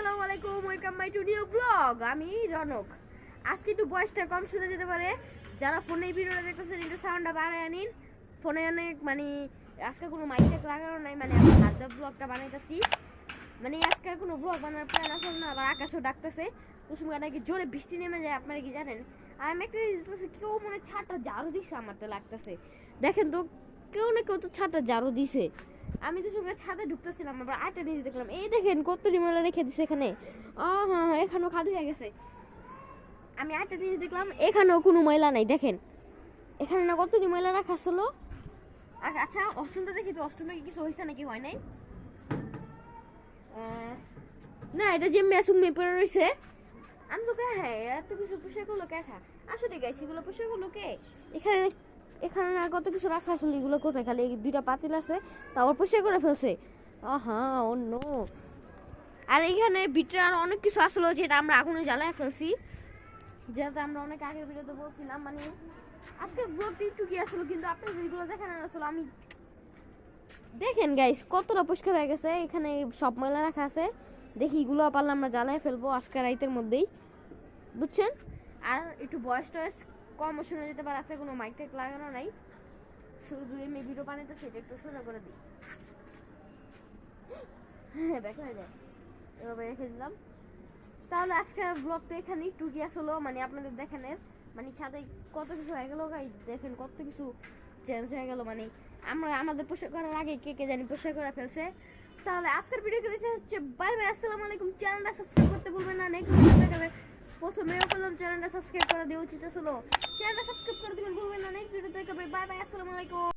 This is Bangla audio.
আসসালামু আলাইকুম, welcome my two new blog. আমি রনক। আজকে একটু ভয়েসটা কম শুনে যেতে পারে, যারা ফোনে ভিডিওটা দেখতেছেন একটু সাউন্ডটা বাড়ায় আনিন। ফোনে অনেক আজকে কোনো মাইক লাগানো নাই, আমি হাত দিয়ে ব্লগটা বানাইতেছি। আজকে কোনো ব্লগ বানানোর প্ল্যান আছে না, আবার আকাশও ডাকতেছে। তো সময় নাকি জোরে বৃষ্টি নেমে যায়, আপনারা কি জানেন? আর আমি একটা কেউ ছাদটা ঝাড়ু দিছে, আমার তো লাগতেছে। দেখেন তো, কেউ না কেউ তো ছাদটা ঝাড়ু দিছে। আমি তো সঙ্গে ছাদে ঢুকতেছিলাম, আবার আটা নিয়ে দেখলাম, এই দেখেন কত ময়লা রেখে দিছে এখানে। হ্যাঁ, এখানেও খালি হয়ে গেছে। আমি আটা নিয়ে দেখলাম, এখানেও কোনো ময়লা নাই। দেখেন এখানে না কত ময়লা রাখা ছিল। আচ্ছা, অষ্টমটা দেখি তো, অষ্টমে কি কিছু হয়েছে নাকি হয় নাই? না, এটা যে মেসুম মেপে রয়েছে। আমি তো হ্যাঁ, এত কিছু পোশাক করলো কে? আসলে গাইছি এগুলো পোশাক করলো কে? এখানে এখানে না কত কিছু রাখা আসলে, এগুলো কোথায়? খালি দুইটা পাতিল আছে, তারপর পরিষ্কার করে ফেলছে। অন্য। আর এইখানে ভিতরে আর অনেক কিছু আসলো, যেটা আমরা আগুনে জ্বালায় ফেলছি, যেটা আমরা অনেক আগের ভিডিওতে বলছিলাম। আজকের ব্লগটি একটু কি আসলো, কিন্তু আপনাদের এগুলো দেখানো আসলো। আমি দেখেন গাইস, কতটা পরিষ্কার হয়ে গেছে। এখানে সব ময়লা রাখা আছে, দেখি এগুলো পারলে আমরা জ্বালায় ফেলবো আজকে রাইতের মধ্যেই, বুঝছেন? আর একটু টয়েস কম শোনা যেতে পারে, আছে কোনো মাইক টাইক লাগানো নাই, শুধু এমনি ভিডিও বানাইতে, সেটা একটু সোজা করে দিই। হ্যাঁ, ব্যাক হয়ে যায়, এভাবে রেখে দিলাম। তাহলে আজকের ব্লগটা এখানে একটু কি আসলো, আপনাদের দেখানের ছাদে কত কিছু হয়ে গেল গাইস। দেখেন কত কিছু চেঞ্জ হয়ে গেল। আমরা আমাদের পোশাক করার আগে কে জানি পোশাক করে ফেলছে। তাহলে আজকের ভিডিও হচ্ছে বাই বাই, আসসালামু আলাইকুম। চ্যানেলটা সাবস্ক্রাইব করতে ভুলবেন না। নেক্সট ভিডিও দেখাবে, প্রথমে বললাম চ্যানেলটা সাবস্ক্রাইব করে দেওয়া উচিত ছিল, চ্যানেলটা সাবস্ক্রাইব করে দিবেন ভুলবেন না। নেক্সট ভিডিও দেখাবে, বাই বাই, আসসালামু আলাইকুম।